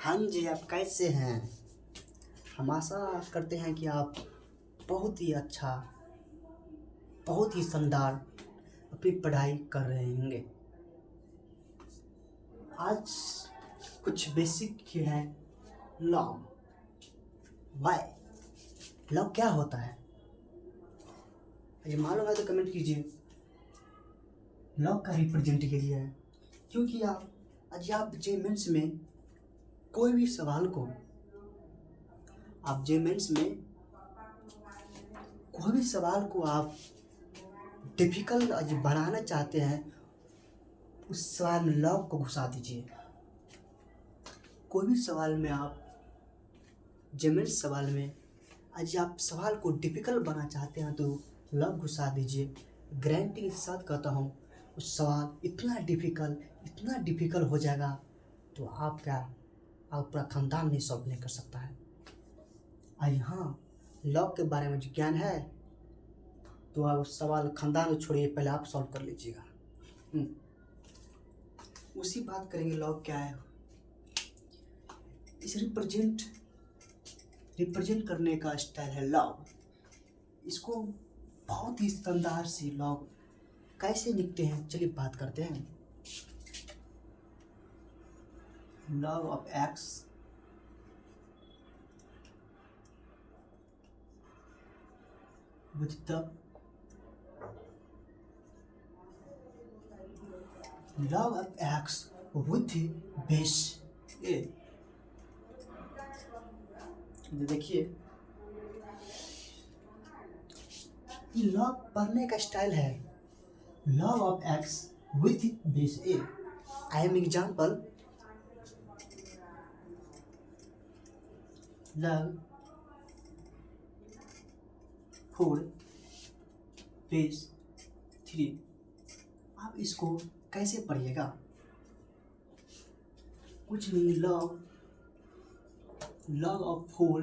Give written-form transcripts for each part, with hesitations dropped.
हाँ जी, आप कैसे हैं? हम आशा करते हैं कि आप बहुत ही अच्छा, बहुत ही शानदार अपनी पढ़ाई कर रहे होंगे। आज कुछ बेसिक है। लॉग वाई, लॉग क्या होता है? ये मालूम है तो कमेंट कीजिए। लॉग का रिप्रेजेंट के लिए है क्योंकि आप जेमेंस में कोई भी सवाल को आप डिफिकल्ट बनाना चाहते हैं, उस सवाल में लॉग को घुसा दीजिए। कोई भी सवाल में आप जेमेंस सवाल में आज आप सवाल को डिफिकल्ट बनाना चाहते हैं तो लॉग घुसा दीजिए। गारंटी के साथ कहता हूँ, उस सवाल इतना डिफिकल्ट हो जाएगा तो आप पूरा खानदान नहीं सॉल्व नहीं कर सकता है। आज हाँ, लॉग के बारे में जो ज्ञान है तो आप उस सवाल खानदान को छोड़िए, पहले आप सॉल्व कर लीजिएगा। उसी बात करेंगे। लॉग क्या है? इस रिप्रेजेंट करने का स्टाइल है लॉग। इसको बहुत ही शानदार से लॉग कैसे लिखते हैं, चलिए बात करते हैं। Log of x with the log of x with base a। देखिए, ये लॉग पढ़ने का स्टाइल है। log of x with base a। I am example log 4 base 3। आप इसको कैसे पढ़िएगा? कुछ नहीं, log of 4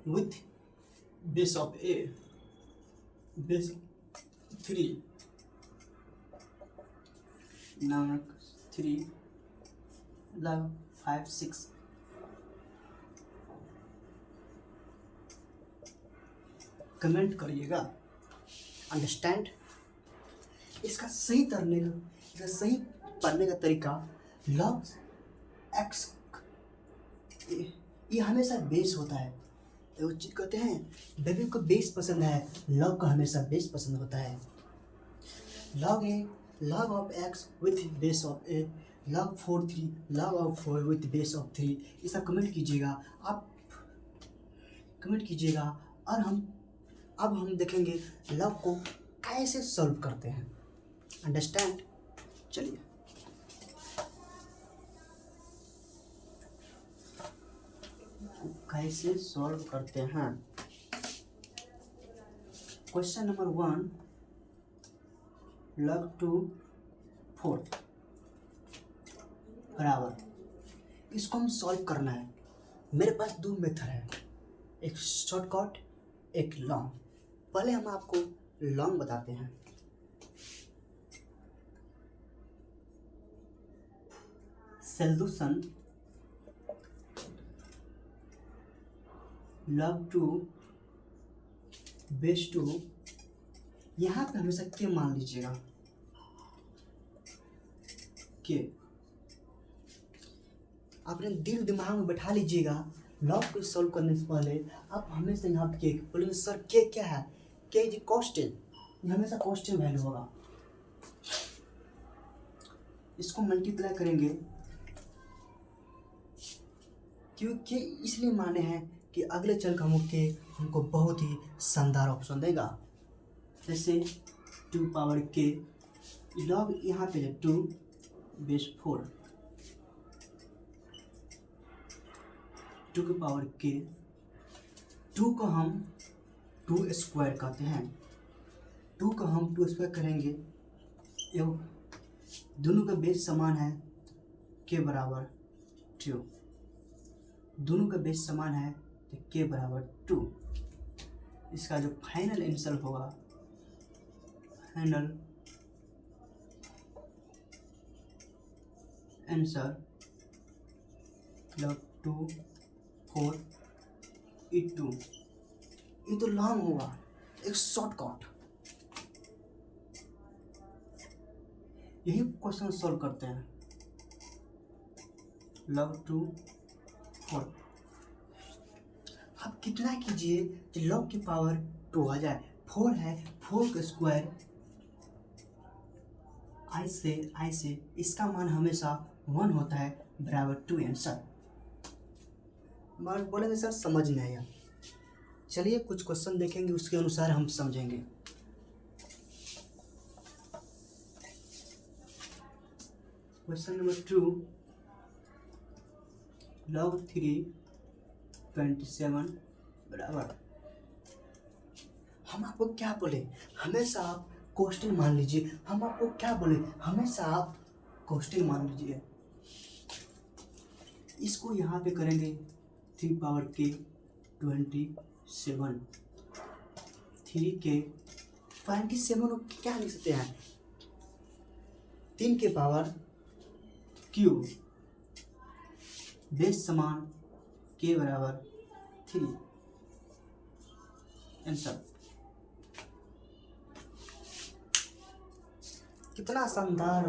with base of a base 3 number 3 log 5 6। Comment करिएगा। अंडरस्टैंड? इसका सही पढ़ने का तरीका, लॉग एक्स ये हमेशा बेस होता है। तो कहते हैं बेबी को बेस पसंद है, लॉग को हमेशा बेस पसंद होता है। Log of x with base of A, log 4 3 log of 4 with base of 3। इसका कमेंट कीजिएगा, आप कमेंट कीजिएगा। और अब हम देखेंगे लॉग को कैसे सॉल्व करते हैं। अंडरस्टैंड? चलिए, कैसे सॉल्व करते हैं। क्वेश्चन नंबर 1, log 2 4 बराबर, इसको हम सॉल्व करना है। मेरे पास दो मेथड है, एक शॉर्टकट एक लॉन्ग। पहले हम आपको लॉन्ग बताते हैं। Solution log 2 base 2। यहाँ पे हमेशा के मान लीजिएगा, के अपने दिल दिमाग में बैठा लीजिएगा। लॉग को सॉल्व करने से पहले आप हमेशा यहाँ पे बोलेंगे सर के क्या है? के इज कांस्टेंट, ये हमेशा कांस्टेंट वैल्यू होगा। इसको मल्टीप्लाई करेंगे क्योंकि इसलिए माने हैं कि अगले चल का मुख्य हमको बहुत ही शानदार ऑप्शन देगा। जैसे 2 पावर के, लॉग यहाँ पे 2 बेस 4, 2 की पावर के। 2 को हम 2 स्क्वायर कहते हैं। 2 को हम 2 स्क्वायर करेंगे, दोनों का बेस समान है, के बराबर 2। दोनों का बेस समान है तो के बराबर 2। इसका जो फाइनल आंसर होगा, फाइनल आंसर log 2 4 E2। ये तो लॉन्ग हुआ, एक शॉर्टकट। यही क्वेश्चन सॉल्व करते हैं। log 2 4 आप कितना कीजिए कि log की पावर 2 आ जाए। 4 है, 4 का स्क्वायर आई से इसका मान हमेशा 1 होता है, बराबर 2 आंसर। मान बोलेंगे सर समझ नहीं आया, चलिए कुछ क्वेश्चन देखेंगे, उसके अनुसार हम समझेंगे। क्वेश्चन नंबर 2, log 3 27 बराबर। हम आपको क्या बोले, हमेशा आप क्वेश्चन मान लीजिए। हम आपको क्या बोले, हमेशा आप क्वेश्चन मान लीजिए। इसको यहाँ पे करेंगे 3 पावर के 27, 3 के 27 को क्या लिख सकते हैं, 3 के पावर क्यूब, बेस समान के बराबर 3 आंसर। कितना शानदार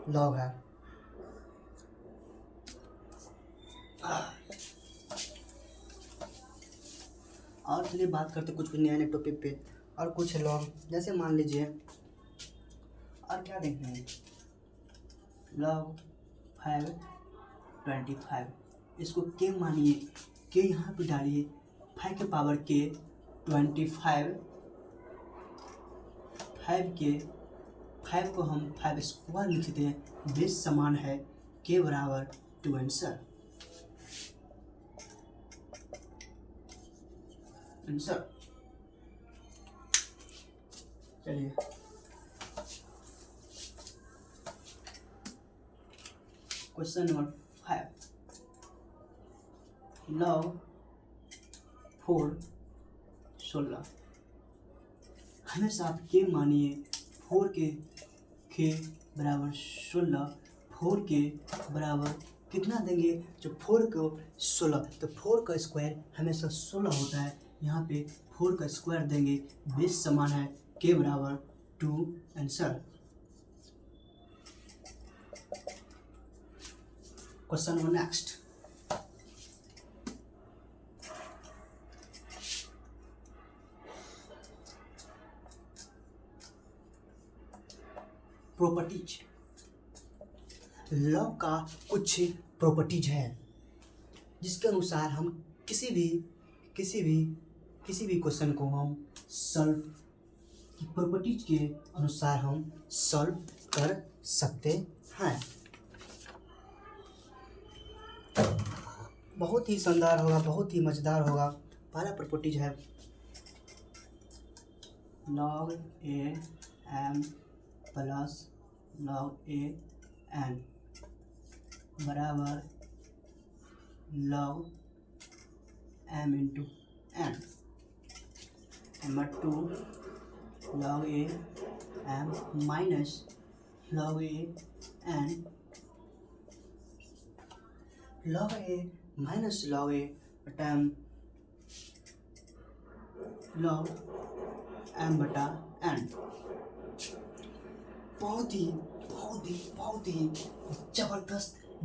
लॉग है। और चलिए बात करते कुछ नए नए टॉपिक पे, और कुछ लॉग जैसे मान लीजिए, और क्या देखते हैं, log 5 25। इसको के मानिए, के यहाँ पे डालिए, 5 के पावर के 25, 5 को हम 5 स्क्वायर लिखते हैं, बेस समान है के बराबर 2 आंसर। चलिए क्वेश्चन नंबर 5, log 4 16। हमेशा आप के मानिए, 4 के बराबर 16, 4 के बराबर कितना देंगे, जो 4 को 16, तो 4 का स्क्वायर हमेशा 16 होता है, यहाँ पे 4 का स्क्वायर देंगे, बेस समान है के बराबर 2 answer. Question number next, properties. Log का कुछ प्रॉपर्टीज है जिसके अनुसार हम किसी भी क्वेश्चन को हम सॉल्व की प्रॉपर्टीज के अनुसार हम सॉल्व कर सकते हैं। बहुत ही शानदार होगा, बहुत ही मज़ेदार होगा। पहला प्रॉपर्टीज है log a m plus log a n बराबर log m into n। Number 2, log a m minus log a n, log a minus log a बटा m, log m बटा n। बहुत ही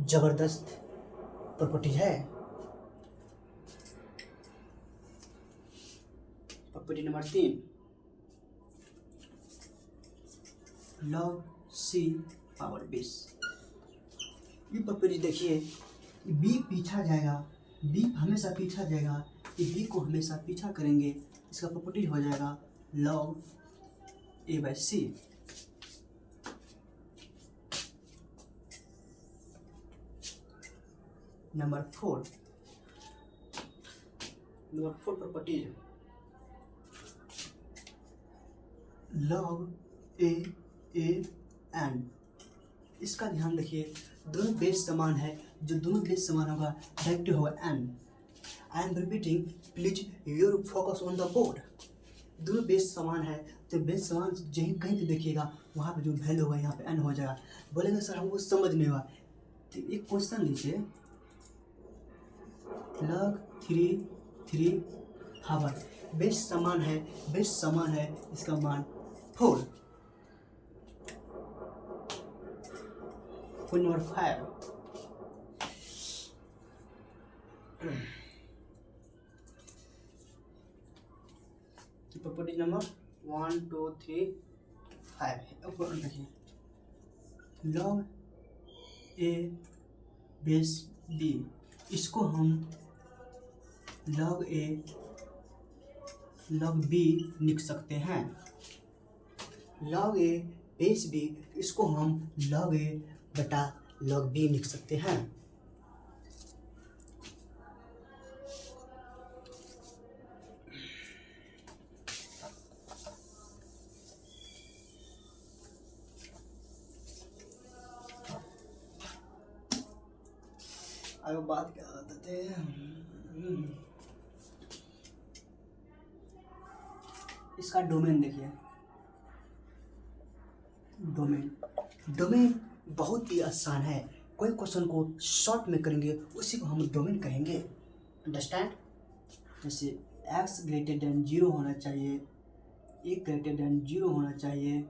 जबरदस्त प्रॉपर्टी है। Property number 3, log c power 20। ये property देखिए, B पीछा जाएगा, बी हमेशा पीछा जाएगा, ये बी को हमेशा पीछा करेंगे, इसका प्रॉपर्टी हो जाएगा log a by c. Number 4 property log a n। इसका ध्यान रखिए, दोनों बेस समान है, जो दोनों बेस समान होगा डायरेक्ट होगा n। I am repeating, please your focus on the board. दोनों बेस समान है तो बेस समान यहीं कहीं पे देखिएगा वहाँ पे जो वैल्यू होगा यहाँ पे n हो जाएगा। बोलेंगे सर हमको समझ नहीं हुआ, तो एक क्वेश्चन लीजिए, log 3 पावर बेस समान है इसका मान 4। पॉइंट नंबर 5, प्रॉपर्टी नंबर 1 2 3 5 देखिए, log a बेस b, इसको हम log a log b लिख सकते हैं। log a बेस b, इसको हम log a बटा log b लिख सकते हैं। अब बात क्या करते हैं, इसका डोमेन देखिए, डोमेन बहुत ही आसान है। कोई क्वेश्चन को शॉर्ट में करेंगे उसी को हम डोमेन कहेंगे। अंडरस्टैंड? जैसे x ग्रेटर देन 0 होना चाहिए, a ग्रेटर देन 0 होना चाहिए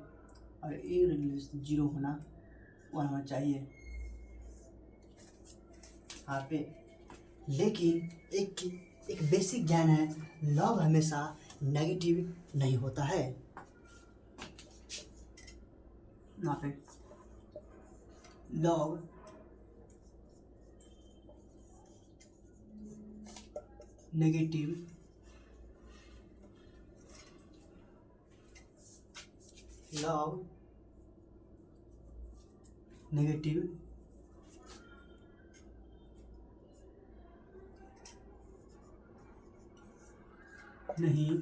और a 0 होना चाहिए यहाँ पे। लेकिन एक बेसिक ज्ञान है, लॉग हमेशा नेगेटिव नहीं होता है। यहाँ पे लॉग नेगेटिव नहीं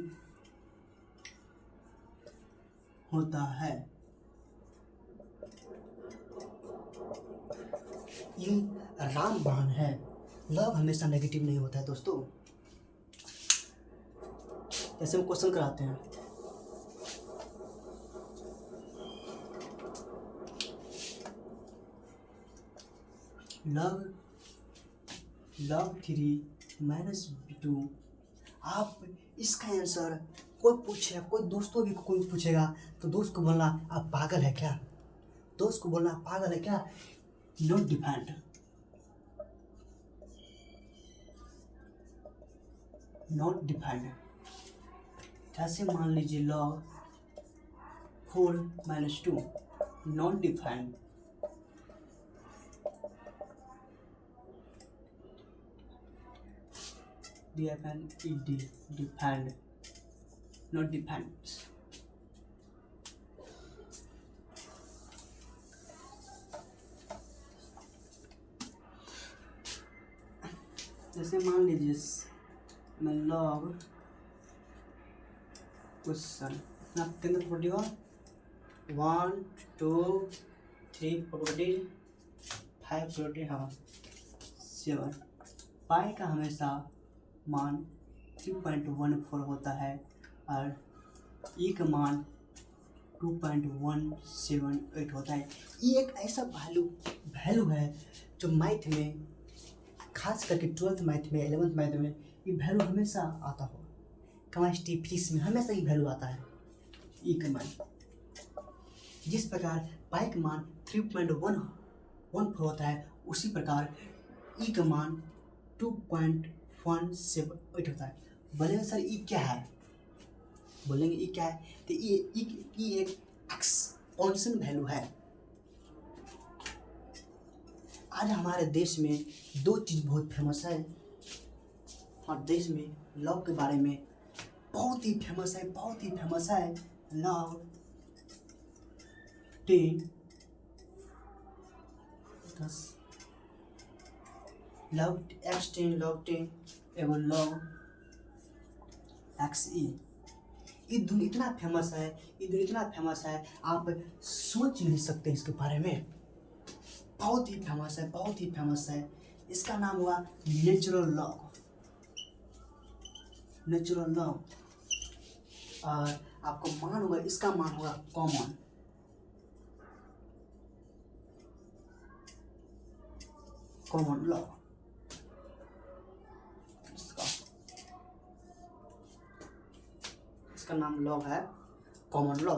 होता है। ये रामबाण है, लॉग हमेशा नेगेटिव नहीं होता है दोस्तों। जैसे हम क्वेश्चन कराते हैं, log 3 माइनस 2। आप इसका आंसर कोई पूछेगा, कोई दोस्तों भी कोई पूछेगा तो दोस्त को बोलना आप पागल है क्या, दोस्त को बोलना पागल है क्या, नॉट डिफाइंड। जैसे मान लीजिए log 4 minus 2 not defined. Defined not defined. जैसे मान लीजिए मैं log क्वेश्चन कितने प्रॉपर्टी हो, 1 2 3 प्रॉपर्टी 5 प्रॉपर्टी, हाँ 7। पाई का हमेशा मान 3.14 होता है और ई का मान 2.178 होता है। ये एक ऐसा वैल्यू है जो मैथ में, खास करके 12th मैथ में, 11th मैथ में ये वैल्यू हमेशा आता हो। केमिस्ट्री फिजिक्स में हमेशा ये वैल्यू आता है, ई का मान। जिस प्रकार पाई का मान 3.14 होता है, उसी प्रकार ई का मान 2.178 होता है। बोलेंगे सर ई क्या है, बोलेंगे ई क्या है, तो ई एक एक्सपोनेंशियल वैल्यू है। आज हमारे देश में दो चीज़ बहुत फेमस है, हमारे देश में लॉग के बारे में बहुत ही फेमस है, लॉग 10 log x10 log 10 एवं log xe। ये दोनों इतना फेमस है आप सोच नहीं सकते इसके बारे में। बहुत ही फेमस है। इसका नाम हुआ नेचुरल लॉग। और आपको मान होगा, इसका मान होगा कॉमन। कॉमन लॉ, इसका नाम लॉ है कॉमन लॉ।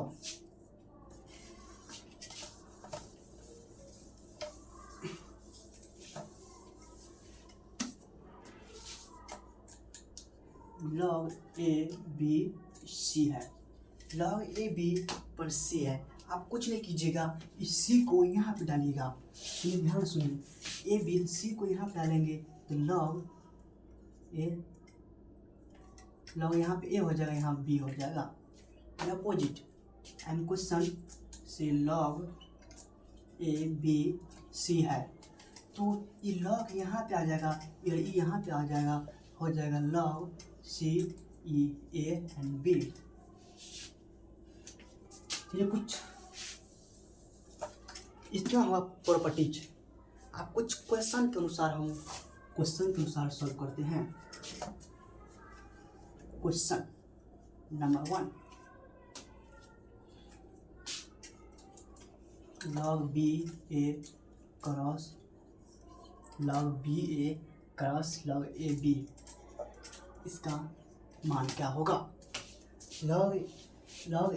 लॉग ए बी सी है, लॉग ए बी पर सी है। आप कुछ नहीं कीजिएगा, इस सी को यहाँ पे डालिएगा। ये ध्यान सुनिए, ए बी सी को यहाँ पे डालेंगे तो लॉग यहाँ पे ए हो जाएगा, यहाँ बी हो जाएगा, अपोजिट। एंड क्वेश्चन से लॉग ए बी सी है, तो ये लॉग यहाँ पे आ जाएगा, ये यहाँ पे आ जाएगा, हो जाएगा log c e a and b. ये कुछ इतना हुआ प्रॉपर्टीज। आप कुछ क्वेश्चन के अनुसार हम क्वेश्चन के अनुसार सॉल्व करते हैं। Question number 1, log B A cross log B A cross log A B, इसका मान क्या होगा? लॉग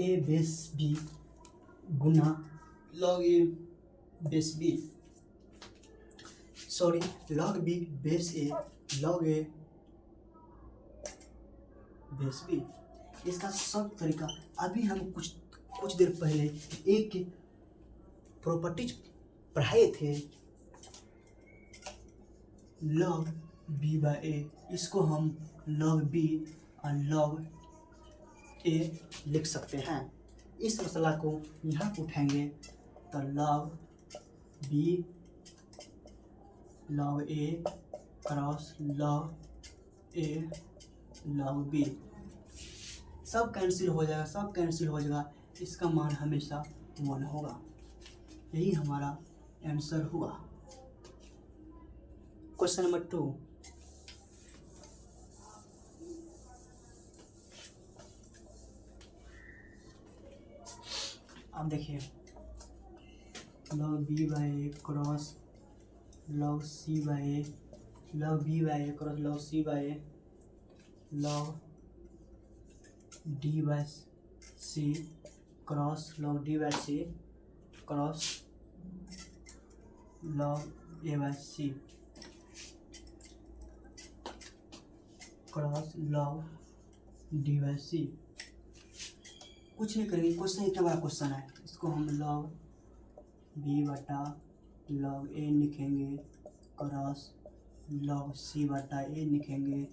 ए बेस बी गुना log A base B, sorry log B base A log A base B. इसका सब तरीका अभी हम कुछ देर पहले एक प्रॉपर्टीज पढ़ाए थे, लॉग बी बाय ए, इसको हम लॉग बी और लॉग ए लिख सकते हैं। इस मसला को यहाँ पे उठाएंगे तो लॉग बी लॉग ए क्रॉस लॉग ए लॉग बी, सब कैंसिल हो जाएगा, सब कैंसिल हो जाएगा, इसका मान हमेशा 1 होगा। यही हमारा आंसर हुआ। क्वेश्चन नंबर 2, अब देखिए, लॉग बी बाय ए क्रॉस लॉग सी बाय ए, लॉग बी बाय ए क्रॉस लॉग सी बाय ए, लॉग डी बाय सी क्रॉस लॉग डी बाय सी क्रॉस लॉग ए बाय सी क्रॉस लॉग डी बाय सी। कुछ नहीं करेंगे, question इतना बड़ा question है, इसको हम लॉग बी बटा log ए लिखेंगे क्रॉस लॉग सी बटा ए लिखेंगे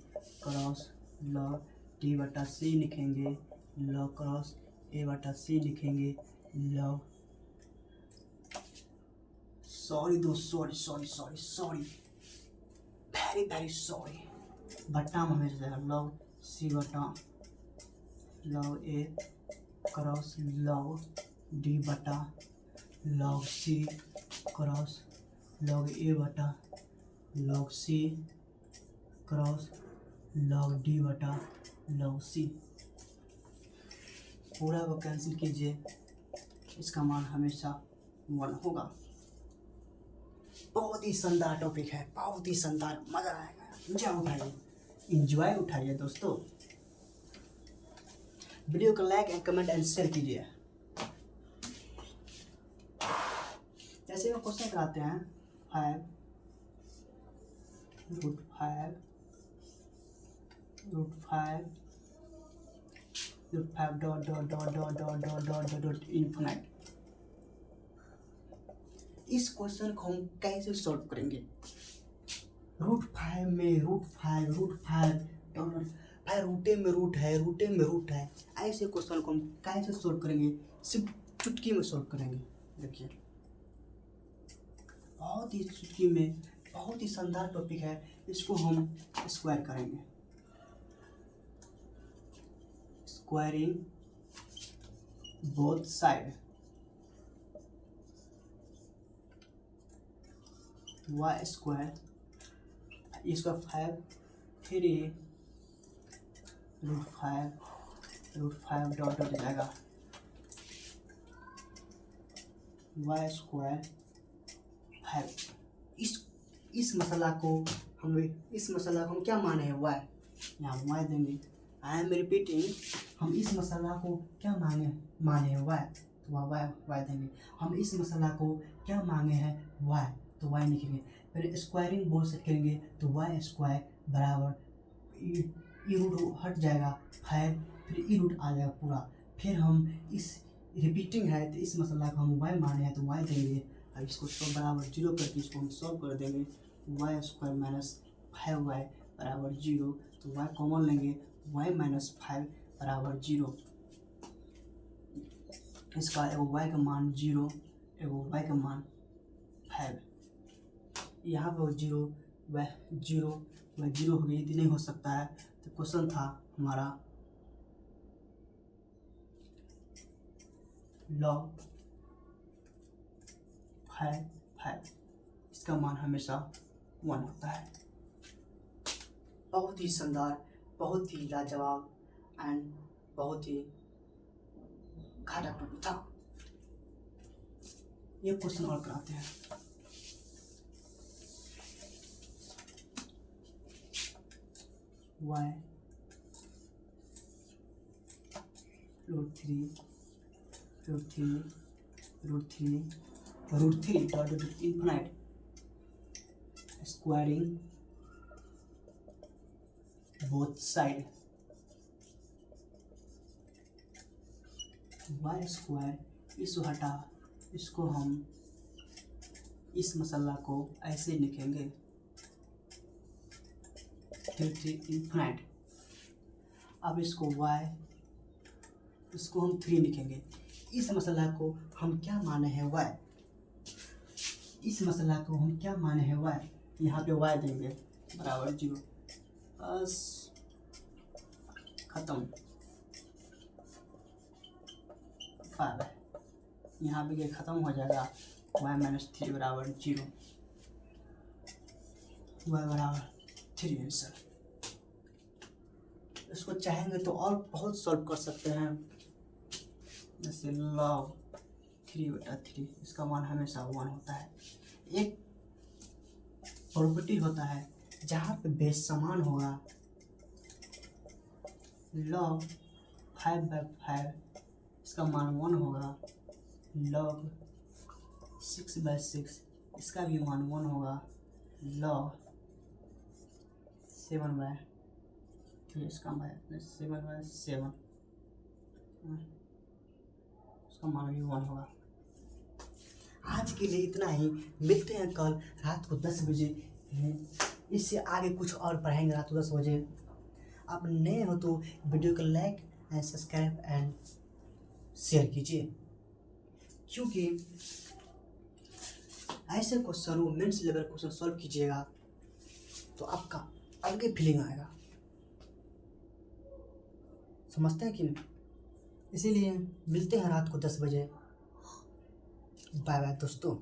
क्रॉस लॉग डी बटा सी लिखेंगे लॉग क्रॉस ए बटा सी लिखेंगे लॉग, सॉरी दोस्त, सॉरी वेरी सॉरी, बटा में हमेशा जाएगा लॉग सी बटा लॉग ए क्रॉस लॉग डी बटा लॉग सी क्रॉस लॉग ए बटा log c cross log D बटा लॉग सी। पूरा को कैंसिल कीजिए, इसका मान हमेशा 1 होगा। बहुत ही शानदार टॉपिक है, बहुत ही शानदार, मजा आएगा। एंजॉय उठाइए दोस्तों। वीडियो को like and comment and share कीजिए। जैसे हम क्वेश्चन कराते हैं 5 infinite। इस क्वेश्चन को हम कैसे सॉल्व करेंगे? √5 में √5 रूटे में रूट है, ऐसे क्वेश्चन को हम कैसे सॉल्व करेंगे? सिर्फ चुटकी में सॉल्व करेंगे। देखिए, बहुत ही चुटकी में, बहुत ही शानदार टॉपिक है, इसको हम स्क्वायर करेंगे। Squaring both side, y square इसका 5 फिर ये √5 √5 डॉट डॉट जाएगा वाई स्क्वायर 5। इस मसला को हम क्या माने हैं वाई, यहाँ वाई देंगे। आई एम रिपीटिंग, हम इस मसला को क्या माने हैं वाई, तो वहाँ वाई देंगे। हम इस मसला को क्या मांगे हैं वाई, तो वाई लिखेंगे। फिर स्क्वायरिंग बोल से करेंगे तो वाई स्क्वायर बराबर ई रूट हट जाएगा 5, फिर ई रूट आ जाएगा पूरा। फिर हम इस रिपीटिंग है तो इस मसला को हम वाई माने हैं तो वाई देंगे। अब इसको सब बराबर 0 करके इसको हम सॉल्व कर देंगे। वाई स्क्वायर माइनस 5y बराबर 0, तो वाई कॉमन लेंगे, y माइनस 5 बराबर 0। इसका एगो y का मान 0, एगो y का मान 5। यहाँ पर 0 वह 0 हो गई, यदि नहीं हो सकता है तो क्वेश्चन था हमारा log 5, इसका मान हमेशा 1 होता है। बहुत ही शानदार, बहुत ही लाजवाब एंड बहुत ही घाटा टूट था। ये क्वेश्चन और कराते हैं। y √3 dot infinite squaring both side y square, इसको हटा, इसको हम इस मसला को ऐसे लिखेंगे 3 इन्फिनाइट। अब इसको y, इसको हम 3 लिखेंगे। इस मसला को हम क्या माने हैं y, इस मसला को हम क्या माने हैं y, यहाँ पे y देंगे बराबर 0। बस खत्म। 5 है, यहाँ पे ये खत्म हो जाएगा। y माइनस 3 बराबर 0, y बराबर 3 आंसर। इसको चाहेंगे तो और बहुत सॉल्व कर सकते हैं, जैसे log 3/3, इसका मान हमेशा 1 होता है। एक प्रॉपर्टी होता है जहाँ पे बेस समान होगा, log 5/5 इसका मान 1 होगा, log 6/6 इसका भी मान 1 होगा, log 7/3 इसका मान 7/7 इसका मान भी 1 होगा। आज के लिए इतना ही, मिलते हैं कल रात को 10 बजे। इससे आगे कुछ और पढ़ाएंगे रात को 10 बजे। आप नए हो तो वीडियो को like and subscribe and share कीजिए, क्योंकि ऐसे question mains level question solve कीजिएगा तो आपका अलग फीलिंग आएगा, समझते हैं कि नहीं। इसीलिए मिलते हैं रात को 10 बजे। बाय बाय दोस्तों।